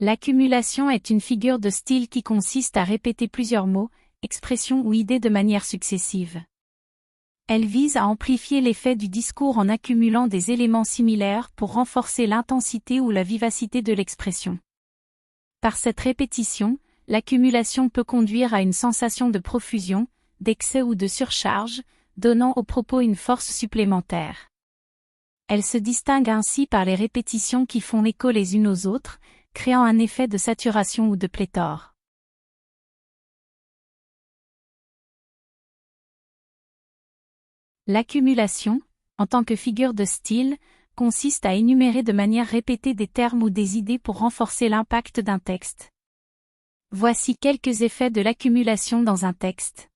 L'accumulation est une figure de style qui consiste à répéter plusieurs mots, expressions ou idées de manière successive. Elle vise à amplifier l'effet du discours en accumulant des éléments similaires pour renforcer l'intensité ou la vivacité de l'expression. Par cette répétition, l'accumulation peut conduire à une sensation de profusion, d'excès ou de surcharge, donnant au propos une force supplémentaire. Elle se distingue ainsi par les répétitions qui font écho les unes aux autres, créant un effet de saturation ou de pléthore. L'accumulation, en tant que figure de style, consiste à énumérer de manière répétée des termes ou des idées pour renforcer l'impact d'un texte. Voici quelques effets de l'accumulation dans un texte.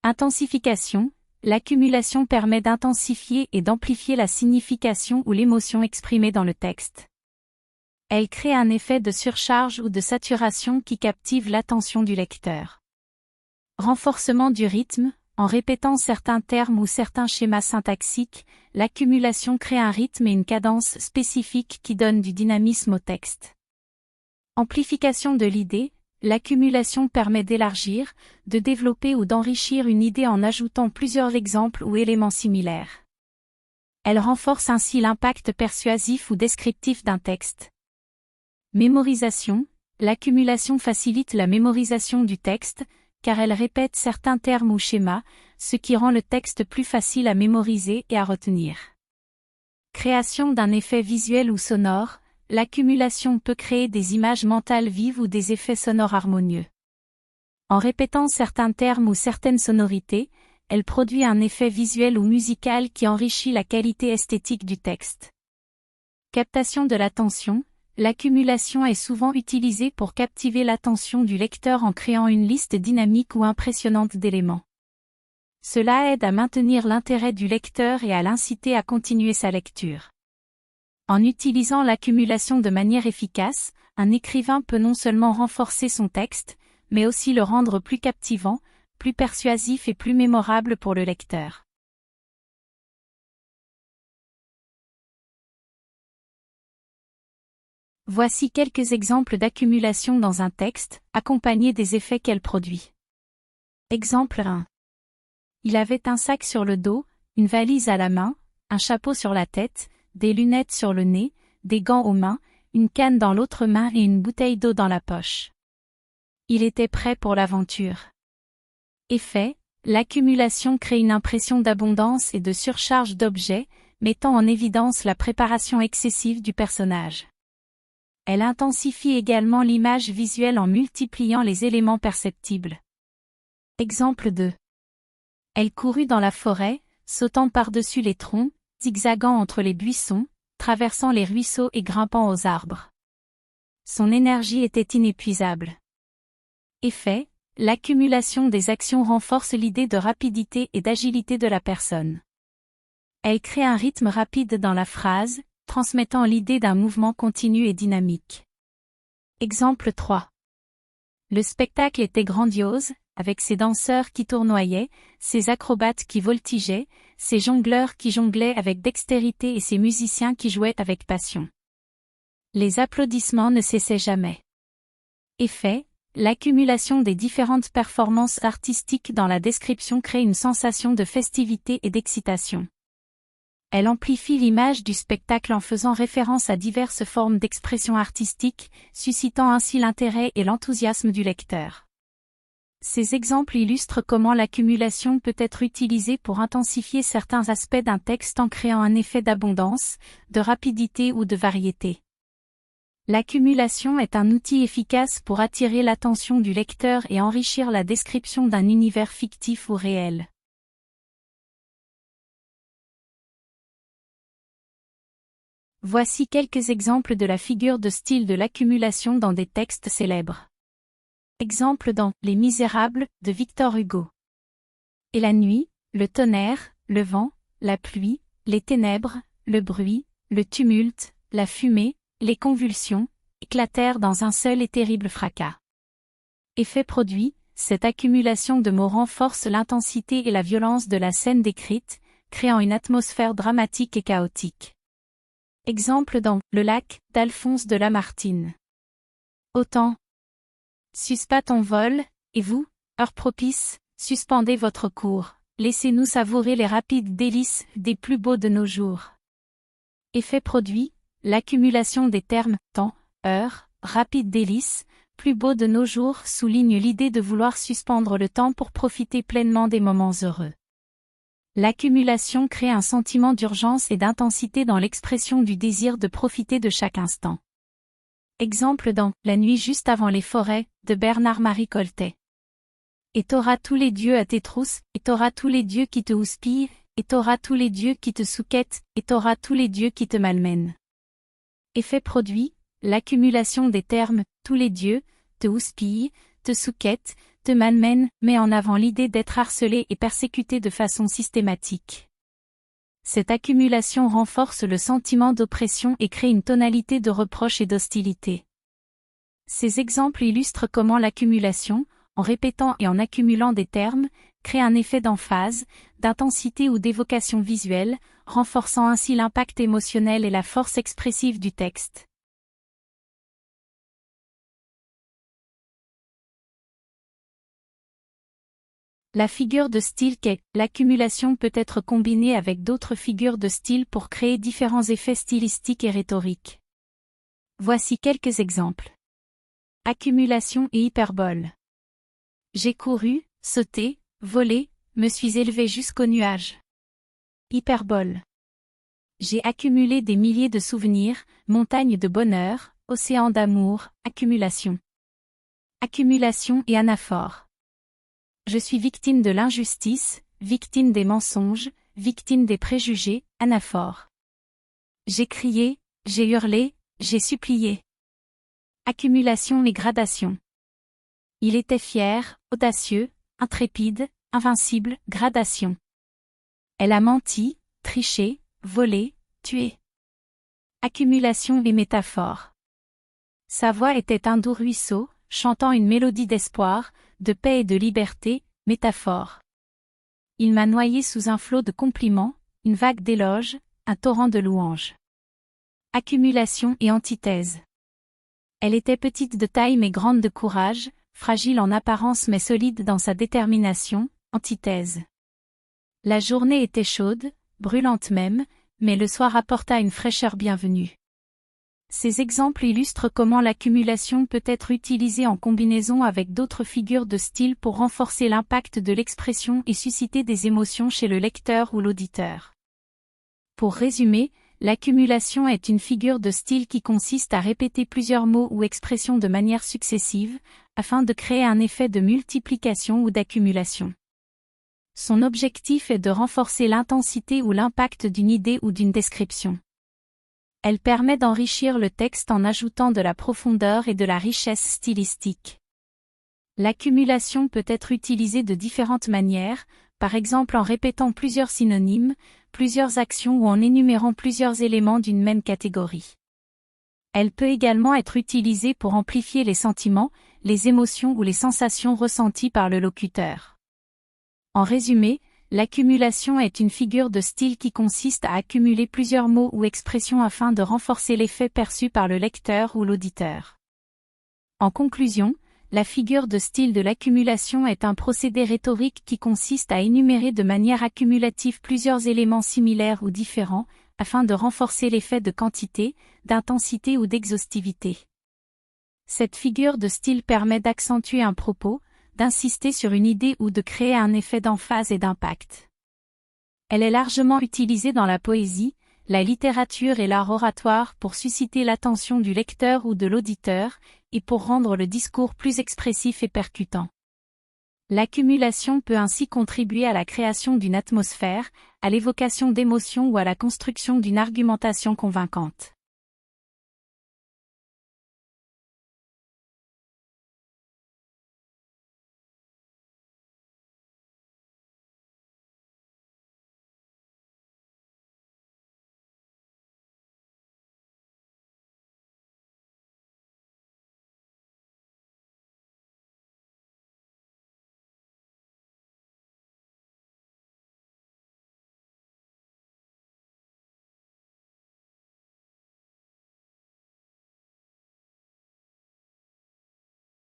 Intensification. L'accumulation permet d'intensifier et d'amplifier la signification ou l'émotion exprimée dans le texte. Elle crée un effet de surcharge ou de saturation qui captive l'attention du lecteur. Renforcement du rythme. En répétant certains termes ou certains schémas syntaxiques, l'accumulation crée un rythme et une cadence spécifiques qui donnent du dynamisme au texte. Amplification de l'idée. L'accumulation permet d'élargir, de développer ou d'enrichir une idée en ajoutant plusieurs exemples ou éléments similaires. Elle renforce ainsi l'impact persuasif ou descriptif d'un texte. Mémorisation. L'accumulation facilite la mémorisation du texte, car elle répète certains termes ou schémas, ce qui rend le texte plus facile à mémoriser et à retenir. Création d'un effet visuel ou sonore. L'accumulation peut créer des images mentales vives ou des effets sonores harmonieux. En répétant certains termes ou certaines sonorités, elle produit un effet visuel ou musical qui enrichit la qualité esthétique du texte. Captation de l'attention. L'accumulation est souvent utilisée pour captiver l'attention du lecteur en créant une liste dynamique ou impressionnante d'éléments. Cela aide à maintenir l'intérêt du lecteur et à l'inciter à continuer sa lecture. En utilisant l'accumulation de manière efficace, un écrivain peut non seulement renforcer son texte, mais aussi le rendre plus captivant, plus persuasif et plus mémorable pour le lecteur. Voici quelques exemples d'accumulation dans un texte, accompagnés des effets qu'elle produit. Exemple 1. Il avait un sac sur le dos, une valise à la main, un chapeau sur la tête, des lunettes sur le nez, des gants aux mains, une canne dans l'autre main et une bouteille d'eau dans la poche. Il était prêt pour l'aventure. Effet, l'accumulation crée une impression d'abondance et de surcharge d'objets, mettant en évidence la préparation excessive du personnage. Elle intensifie également l'image visuelle en multipliant les éléments perceptibles. Exemple 2. Elle courut dans la forêt, sautant par-dessus les troncs, zigzagant entre les buissons, traversant les ruisseaux et grimpant aux arbres. Son énergie était inépuisable. Effet, l'accumulation des actions renforce l'idée de rapidité et d'agilité de la personne. Elle crée un rythme rapide dans la phrase, transmettant l'idée d'un mouvement continu et dynamique. Exemple 3. Le spectacle était grandiose, avec ses danseurs qui tournoyaient, ses acrobates qui voltigeaient, ses jongleurs qui jonglaient avec dextérité et ses musiciens qui jouaient avec passion. Les applaudissements ne cessaient jamais. Effet, l'accumulation des différentes performances artistiques dans la description crée une sensation de festivité et d'excitation. Elle amplifie l'image du spectacle en faisant référence à diverses formes d'expression artistique, suscitant ainsi l'intérêt et l'enthousiasme du lecteur. Ces exemples illustrent comment l'accumulation peut être utilisée pour intensifier certains aspects d'un texte en créant un effet d'abondance, de rapidité ou de variété. L'accumulation est un outil efficace pour attirer l'attention du lecteur et enrichir la description d'un univers fictif ou réel. Voici quelques exemples de la figure de style de l'accumulation dans des textes célèbres. Exemple dans Les Misérables de Victor Hugo. Et la nuit, le tonnerre, le vent, la pluie, les ténèbres, le bruit, le tumulte, la fumée, les convulsions, éclatèrent dans un seul et terrible fracas. Effet produit, cette accumulation de mots renforce l'intensité et la violence de la scène décrite, créant une atmosphère dramatique et chaotique. Exemple dans Le lac d'Alphonse de Lamartine. Autant. Suspends ton vol, et vous, heure propice, suspendez votre cours, laissez-nous savourer les rapides délices des plus beaux de nos jours. Effet produit, l'accumulation des termes temps, heure, rapide délices, plus beau de nos jours souligne l'idée de vouloir suspendre le temps pour profiter pleinement des moments heureux. L'accumulation crée un sentiment d'urgence et d'intensité dans l'expression du désir de profiter de chaque instant. Exemple dans La nuit juste avant les forêts, de Bernard-Marie Coltet. Et t'auras tous les dieux à tes trousses, et t'auras tous les dieux qui te houspillent, et t'auras tous les dieux qui te souquettent, et t'auras tous les dieux qui te malmènent. Effet produit, l'accumulation des termes « tous les dieux », te houspille, te souquette, te malmène met en avant l'idée d'être harcelé et persécuté de façon systématique. Cette accumulation renforce le sentiment d'oppression et crée une tonalité de reproche et d'hostilité. Ces exemples illustrent comment l'accumulation, en répétant et en accumulant des termes, crée un effet d'emphase, d'intensité ou d'évocation visuelle, renforçant ainsi l'impact émotionnel et la force expressive du texte. La figure de style qu'est l'accumulation peut être combinée avec d'autres figures de style pour créer différents effets stylistiques et rhétoriques. Voici quelques exemples. Accumulation et hyperbole. J'ai couru, sauté, volé, me suis élevé jusqu'aux nuages. Hyperbole. J'ai accumulé des milliers de souvenirs, montagnes de bonheur, océans d'amour, accumulation. Accumulation et anaphore. Je suis victime de l'injustice, victime des mensonges, victime des préjugés, anaphore. J'ai crié, j'ai hurlé, j'ai supplié. Accumulation et gradation. Il était fier, audacieux, intrépide, invincible, gradation. Elle a menti, triché, volé, tué. Accumulation et métaphore. Sa voix était un doux ruisseau, chantant une mélodie d'espoir, de paix et de liberté, métaphore. Il m'a noyé sous un flot de compliments, une vague d'éloges, un torrent de louanges. Accumulation et antithèse. Elle était petite de taille mais grande de courage, fragile en apparence mais solide dans sa détermination, antithèse. La journée était chaude, brûlante même, mais le soir apporta une fraîcheur bienvenue. Ces exemples illustrent comment l'accumulation peut être utilisée en combinaison avec d'autres figures de style pour renforcer l'impact de l'expression et susciter des émotions chez le lecteur ou l'auditeur. Pour résumer, l'accumulation est une figure de style qui consiste à répéter plusieurs mots ou expressions de manière successive, afin de créer un effet de multiplication ou d'accumulation. Son objectif est de renforcer l'intensité ou l'impact d'une idée ou d'une description. Elle permet d'enrichir le texte en ajoutant de la profondeur et de la richesse stylistique. L'accumulation peut être utilisée de différentes manières, par exemple en répétant plusieurs synonymes, plusieurs actions ou en énumérant plusieurs éléments d'une même catégorie. Elle peut également être utilisée pour amplifier les sentiments, les émotions ou les sensations ressenties par le locuteur. En résumé, l'accumulation est une figure de style qui consiste à accumuler plusieurs mots ou expressions afin de renforcer l'effet perçu par le lecteur ou l'auditeur. En conclusion, la figure de style de l'accumulation est un procédé rhétorique qui consiste à énumérer de manière accumulative plusieurs éléments similaires ou différents, afin de renforcer l'effet de quantité, d'intensité ou d'exhaustivité. Cette figure de style permet d'accentuer un propos, d'insister sur une idée ou de créer un effet d'emphase et d'impact. Elle est largement utilisée dans la poésie, la littérature et l'art oratoire pour susciter l'attention du lecteur ou de l'auditeur, et pour rendre le discours plus expressif et percutant. L'accumulation peut ainsi contribuer à la création d'une atmosphère, à l'évocation d'émotions ou à la construction d'une argumentation convaincante.